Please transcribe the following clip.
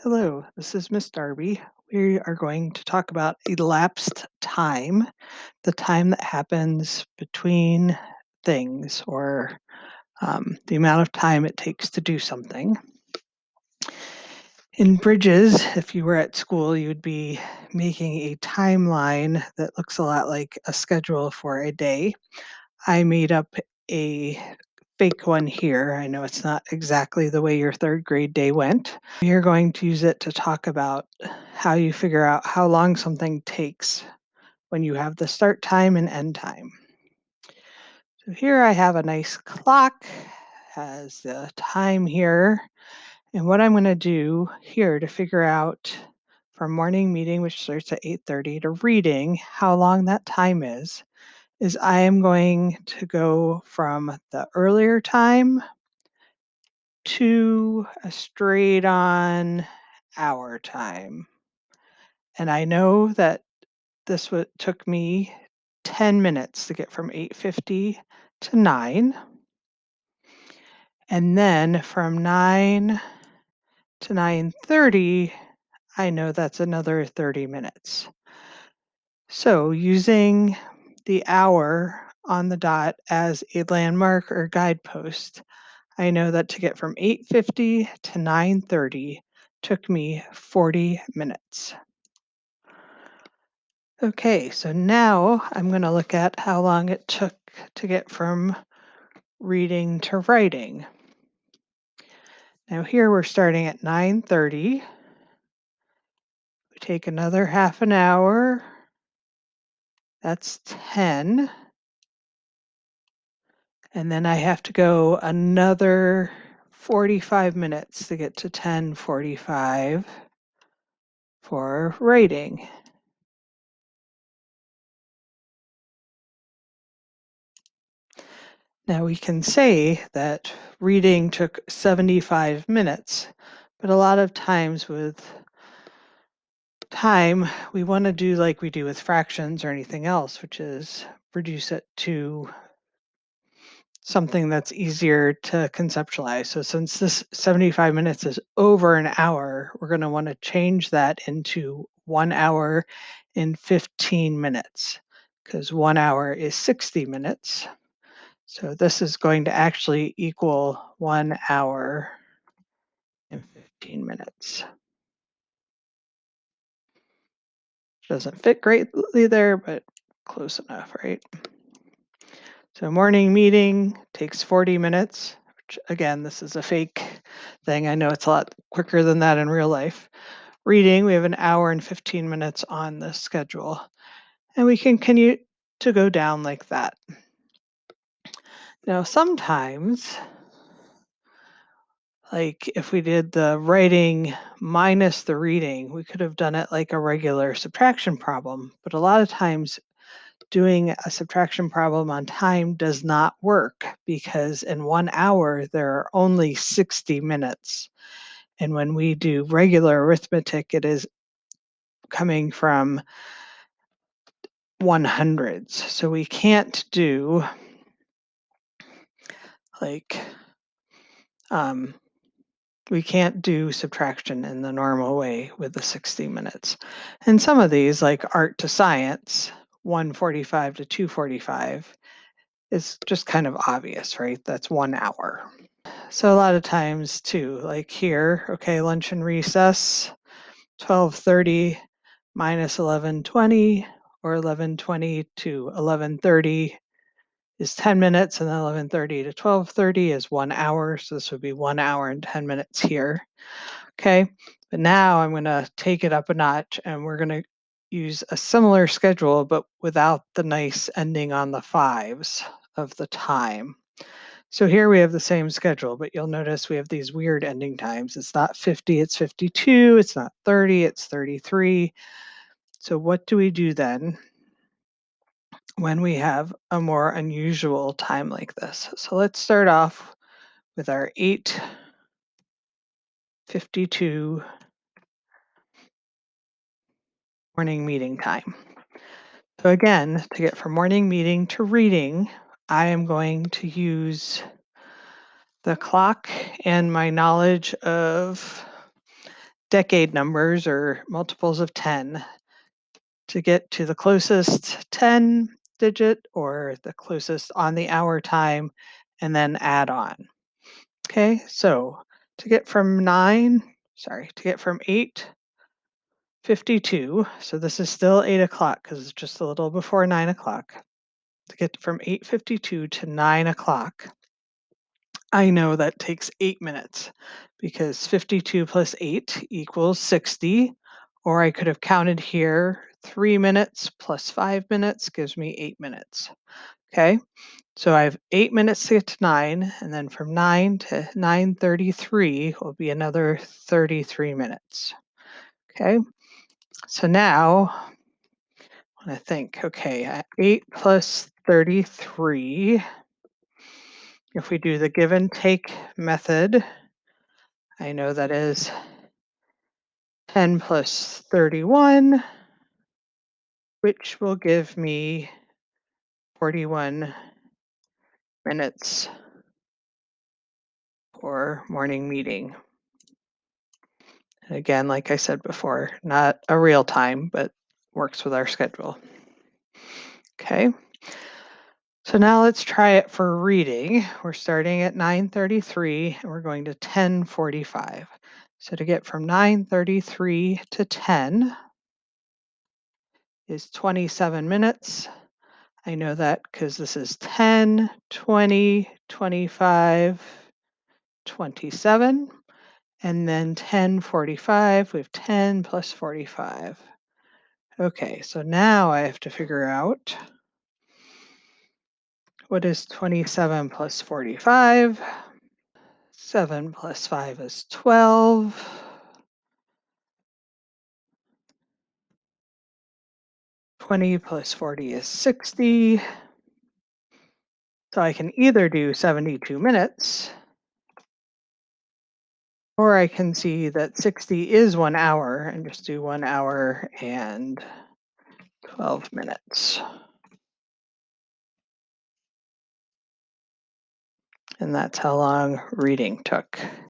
Hello, this is Miss Darby. We are going to talk about elapsed time, the time that happens between things or the amount of time it takes to do something. In bridges, if you were at school, you would be making a timeline that looks a lot like a schedule for a day. I made up a fake one here. I know it's not exactly the way your third grade day went. You're going to use it to talk about how you figure out how long something takes when you have the start time and end time. So here I have a nice clock, has the time here. And what I'm going to do here to figure out from morning meeting, which starts at 8:30, to reading how long that time is I am going to go from the earlier time to a straight on hour time. And I know that this took me 10 minutes to get from 8:50 to 9. And then from 9 to 9:30, I know that's another 30 minutes. So using the hour on the dot as a landmark or guidepost, I know that to get from 8:50 to 9:30 took me 40 minutes. Okay, so now I'm going to look at how long it took to get from reading to writing. Now here we're starting at 9:30. We take another half an hour. That's 10. And then I have to go another 45 minutes to get to 10:45 for writing. Now we can say that reading took 75 minutes, but a lot of times with time, we want to do like we do with fractions or anything else, which is reduce it to something that's easier to conceptualize. So since this 75 minutes is over an hour, we're going to want to change that into 1 hour and 15 minutes because 1 hour is 60 minutes. So this is going to actually equal 1 hour and 15 minutes. Doesn't fit greatly there, but close enough, right? So morning meeting takes 40 minutes, which again, this is a fake thing. I know it's a lot quicker than that in real life. Reading, we have an hour and 15 minutes on the schedule, and we can continue to go down like that. Now, sometimes, like if we did the writing minus the reading, we could have done it like a regular subtraction problem, but a lot of times doing a subtraction problem on time does not work because in 1 hour there are only 60 minutes. And when we do regular arithmetic, it is coming from 100s. So we can't do like we can't do subtraction in the normal way with the 60 minutes. And some of these, like art to science, 145 to 245, is just kind of obvious, right? That's 1 hour. So a lot of times too, like here, okay, lunch and recess, 12:30 minus 11:20, or 11:20 to 11:30 is 10 minutes, and then 11:30 to 12:30 is 1 hour. So this would be 1 hour and 10 minutes here. Okay, but now I'm going to take it up a notch and we're going to use a similar schedule, but without the nice ending on the fives of the time. So here we have the same schedule, but you'll notice we have these weird ending times. It's not 50, it's 52. It's not 30, it's 33. So what do we do then when we have a more unusual time like this? So let's start off with our 8:52 morning meeting time. So again, to get from morning meeting to reading, I am going to use the clock and my knowledge of decade numbers or multiples of 10 to get to the closest 10 digit or the closest on the hour time, and then add on. Okay, so to get from 8:52, so this is still 8 o'clock because it's just a little before 9 o'clock. To get from 8:52 to 9 o'clock, I know that takes 8 minutes because 52 plus 8 equals 60, or I could have counted here 3 minutes plus 5 minutes gives me 8 minutes. Okay, so I have 8 minutes to get to 9, and then from 9 to 9:33 will be another 33 minutes. Okay, so now I think, okay, 8 plus 33, if we do the give and take method, I know that is 10 plus 31, which will give me 41 minutes for morning meeting. And again, like I said before, not a real time, but works with our schedule. Okay. So now let's try it for reading. We're starting at 9:33 and we're going to 10:45. So to get from 9:33 to 10 is 27 minutes. I know that because this is 10, 20, 25, 27, and then 10:45, we have 10 plus 45. Okay, so now I have to figure out what is 27 plus 45. 7 plus 5 is 12. 20 plus 40 is 60. So I can either do 72 minutes, or I can see that 60 is 1 hour and just do 1 hour and 12 minutes. And that's how long reading took.